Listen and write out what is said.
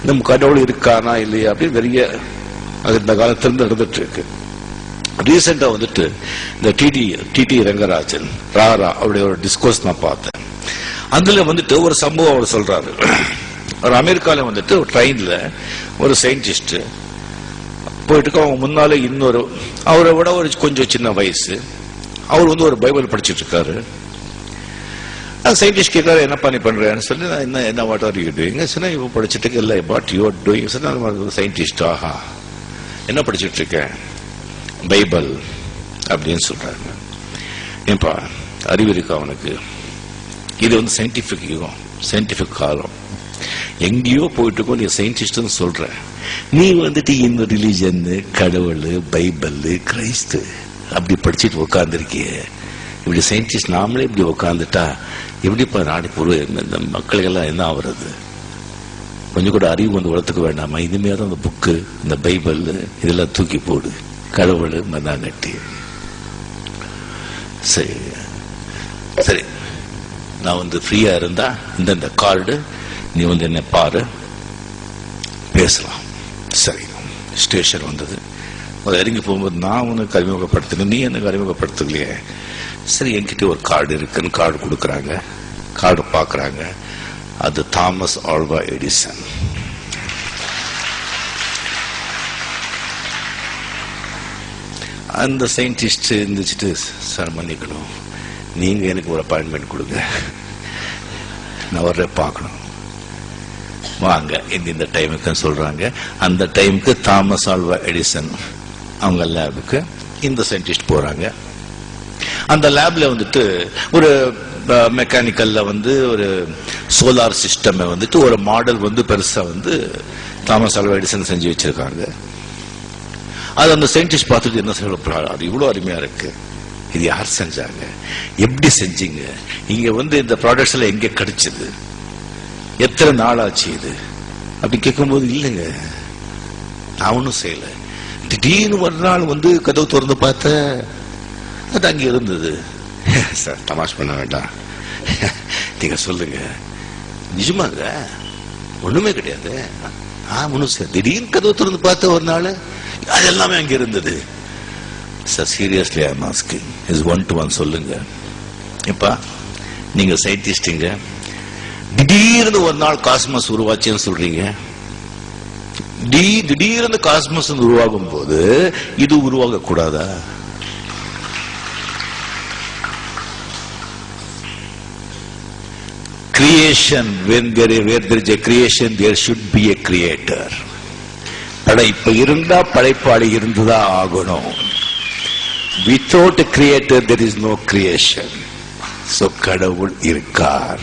நம்ம கடவுள் இருக்கானா இல்லையா அப்படின்னு நிறைய அது இந்த காலத்திலிருந்து நடந்துட்டு இருக்கு. ரீசெண்டா வந்துட்டு இந்த டிடி ரங்கராஜன் ராரா அவருடைய ஒரு டிஸ்கோர்ஸ் நான் பார்த்தேன். அதுல வந்துட்டு ஒரு சம்பவம் அவர் சொல்றாரு. ஒரு அமெரிக்கால வந்துட்டு ஒரு ட்ரெயின்ல ஒரு சயின்டிஸ்ட் போயிட்டு அவங்க முன்னாலே இன்னொரு அவரை விட ஒரு கொஞ்சம் சின்ன வயசு அவர் வந்து ஒரு பைபிள் படிச்சுட்டு இருக்காரு. சயின்டிஸ்ட் கேட்காரு, என்னப்பா நீ பண்றேன்னு சொல்லி, என்ன வாட் ஆர் யூ டூயிங் சொன்னா, இவன் படிச்சுட்டு இல்லை வாட் யூ ஆர் டூயிங் சொன்னா, சயின்டிஸ்ட் ஆஹா என்ன படிச்சுட்டு இருக்கேன், பைபிள் அப்படின்னு சொல்றாங்க. ஏன்பா அறிவு இருக்கா அவனுக்கு? இது வந்து சயின்டிபிக் யுகம், சயின்டிபிக் காலம். எங்கேயோ போயிட்டு இருக்கோம், நீ சயின்டிஸ்ட்னு சொல்ற, நீ வந்துட்டு இந்த ரிலிஜன் கடவுள் பைபிள் கிறிஸ்து அப்படி படிச்சுட்டு உட்காந்துருக்கிய. இப்படி சயின்டிஸ்ட் நாமளே இப்படி உட்காந்துட்டா எப்படிப்பா நாடு இந்த மக்களுக்கெல்லாம் என்ன ஆகுறது? கொஞ்சம் கூட அறிவு வந்து வளர்த்துக்க வேண்டாமா? இனிமேல் அந்த புக்கு இந்த பைபிள் இதெல்லாம் தூக்கி போடு, கடவுள் மதாங்கட்டி. சரி சரி, நான் வந்து ஃப்ரீயா இருந்தா இந்த கார்டு நீ வந்து என்ன பாரு, பேசலாம். சரி, ஸ்டேஷன் வந்தது. இறங்கி போகும்போது நான் உனக்கு அறிமுகப்படுத்தினேன், நீ எனக்கு அறிமுகப்படுத்தலையே. சரி, என்கிட்ட ஒரு கார்டு இருக்குன்னு கார்டு கொடுக்குறாங்க. கார்டு பார்க்குறாங்க, அது தாமஸ் ஆல்வா எடிசன். அந்த சயின்டிஸ்ட் இருந்துச்சுட்டு, சார் மன்னிக்கணும், நீங்க எனக்கு ஒரு அப்பாயின்மெண்ட் கொடுங்க, நான் வர்ற பார்க்கணும், வாங்க இந்த டைமுக்கு சொல்றாங்க. அந்த டைமுக்கு தாமஸ் ஆல்வா எடிசன் அவங்க லேபுக்கு இந்த சயின்டிஸ்ட் போறாங்க. அந்த லேப்ல வந்துட்டு ஒரு மெக்கானிக்கல்ல வந்து ஒரு சோலார் சிஸ்டம் வந்துட்டு ஒரு மாடல் வந்து பெருசா வந்து தாமஸ் ஆல்வா எடிசன் செஞ்சு வச்சிருக்காங்க. அது அந்த சயின்டிஸ்ட் பார்த்துட்டு என்ன சொல்றாரு, அது இவ்வளவு அருமையா இருக்கு, இது யார் செஞ்சாங்க, எப்படி செஞ்சீங்க, இங்க வந்து இந்த ப்ராடக்ட்ஸ் எல்லாம் எங்க கிடைச்சது, எத்தனை நாள் ஆச்சு இது அப்படி கேட்கும்போது, இல்லைங்க நான் ஒன்னும் செய்யல, திடீர்னு ஒரு நாள் வந்து கதவு திறந்து பார்த்த அது அங்க இருந்தது. சார் தமாஷ் பண்ண வேண்டாம், நீங்க சொல்லுங்க, நிஜமாங்க ஒண்ணுமே கிடையாது, திடீர்னு கதவு திறந்து பார்த்த ஒரு நாள் அது எல்லாமே அங்க இருந்தது. Sir seriously I am asking, is one to one சொல்லுங்க. இப்ப நீங்க சயின்டிஸ்டுங்க, திடீர்னு ஒரு நாள் காஸ்மஸ் உருவாச்சுன்னு சொல்றீங்க, திடீர்னு காஸ்மஸ் உருவாகும் போது இது உருவாக கூடாதா? Creation, where there is a creation, there should be a creator. படைப்பு இருந்தா படைப்பாளி இருந்துதான் ஆகணும். Without a creator there is no creation. So கடவுள் இருக்கார்.